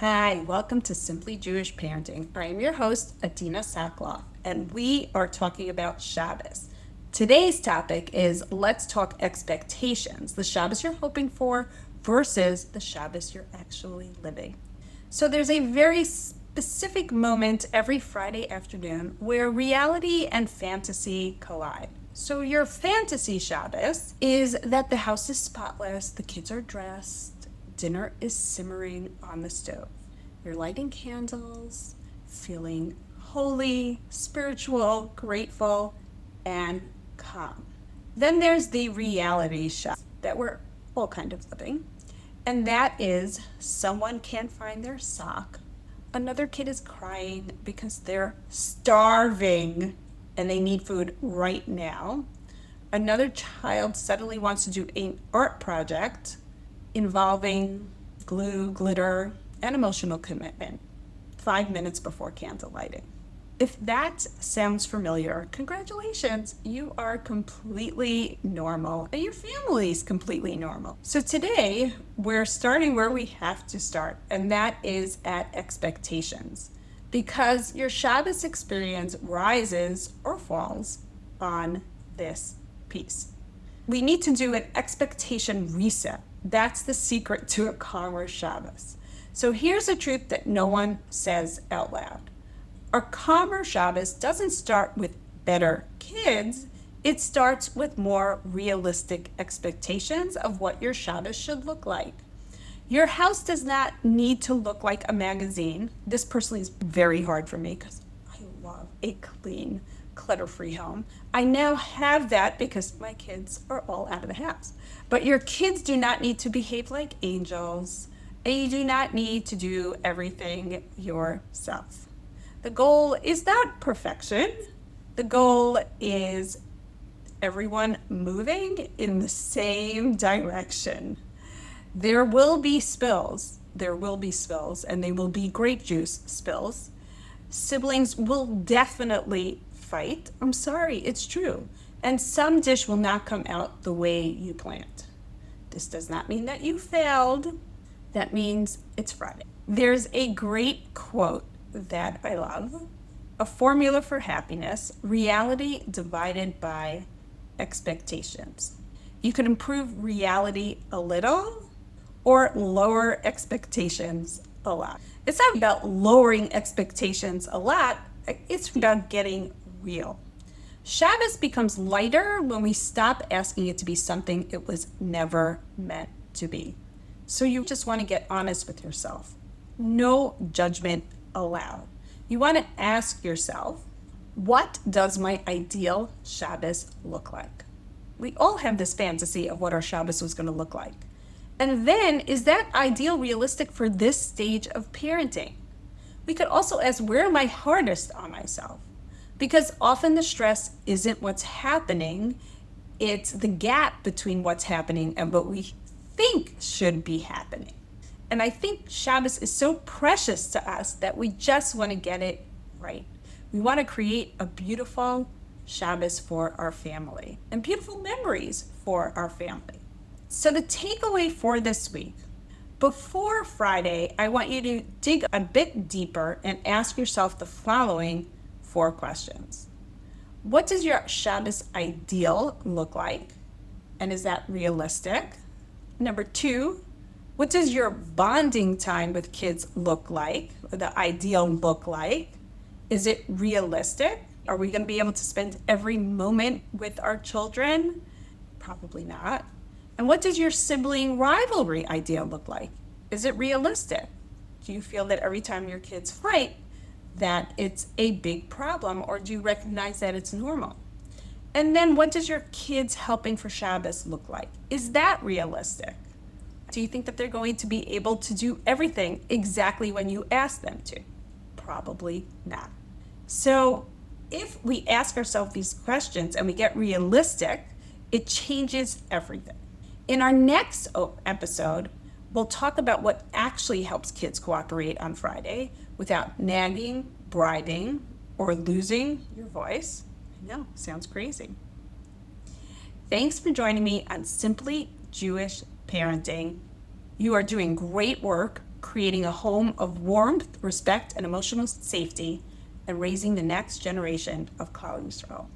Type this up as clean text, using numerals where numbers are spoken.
Hi, welcome to Simply Jewish Parenting. I am your host, Adina Sakloff, and we are talking about Shabbos. Today's topic is let's talk expectations, the Shabbos you're hoping for versus the Shabbos you're actually living. So there's a very specific moment every Friday afternoon where reality and fantasy collide. So your fantasy Shabbos is that the house is spotless, the kids are dressed, dinner is simmering on the stove. You're lighting candles, feeling holy, spiritual, grateful, and calm. Then there's the reality Shabbos that we're all kind of living, and that is someone can't find their sock. Another kid is crying because they're starving and they need food right now. Another child suddenly wants to do an art project involving glue, glitter, and emotional commitment 5 minutes before candle lighting. If that sounds familiar, congratulations, you are completely normal and your family is completely normal. So today we're starting where we have to start, and that is at expectations, because your Shabbos experience rises or falls on this piece. We need to do an expectation reset. That's the secret to a calmer Shabbos. So here's a truth that no one says out loud. A calmer Shabbos doesn't start with better kids. It starts with more realistic expectations of what your Shabbos should look like. Your house does not need to look like a magazine. This personally is very hard for me because I love a clean, clutter-free home. I now have that because my kids are all out of the house. But your kids do not need to behave like angels, and you do not need to do everything yourself. The goal is not perfection. The goal is everyone moving in the same direction. There will be spills, and they will be grape juice spills. Siblings will definitely fight. I'm sorry, it's true. And some dish will not come out the way you planned. This does not mean that you failed. That means it's Friday. There's a great quote that I love. A formula for happiness: reality divided by expectations. You can improve reality a little or lower expectations a lot. It's not about lowering expectations a lot. It's about getting real. Shabbos becomes lighter when we stop asking it to be something it was never meant to be. So you just want to get honest with yourself. No judgment allowed. You want to ask yourself, what does my ideal Shabbos look like? We all have this fantasy of what our Shabbos was going to look like. And then, is that ideal realistic for this stage of parenting? We could also ask, where am I hardest on myself? Because often the stress isn't what's happening, it's the gap between what's happening and what we think should be happening. And I think Shabbos is so precious to us that we just want to get it right. We want to create a beautiful Shabbos for our family and beautiful memories for our family. So the takeaway for this week: before Friday, I want you to dig a bit deeper and ask yourself the following 4 questions. What does your Shabbos ideal look like? And is that realistic? Number 2, what does your bonding time with kids look like, or the ideal look like? Is it realistic? Are we going to be able to spend every moment with our children? Probably not. And what does your sibling rivalry ideal look like? Is it realistic? Do you feel that every time your kids fight, that it's a big problem, or do you recognize that it's normal? And then what does your kids helping for Shabbos look like? Is that realistic? Do you think that they're going to be able to do everything exactly when you ask them to? Probably not. So if we ask ourselves these questions and we get realistic, it changes everything. In our next episode, we'll talk about what actually helps kids cooperate on Friday without nagging, bribing, or losing your voice. I know, sounds crazy. Thanks for joining me on Simply Jewish Parenting. You are doing great work creating a home of warmth, respect, and emotional safety, and raising the next generation of Klal Yisrael.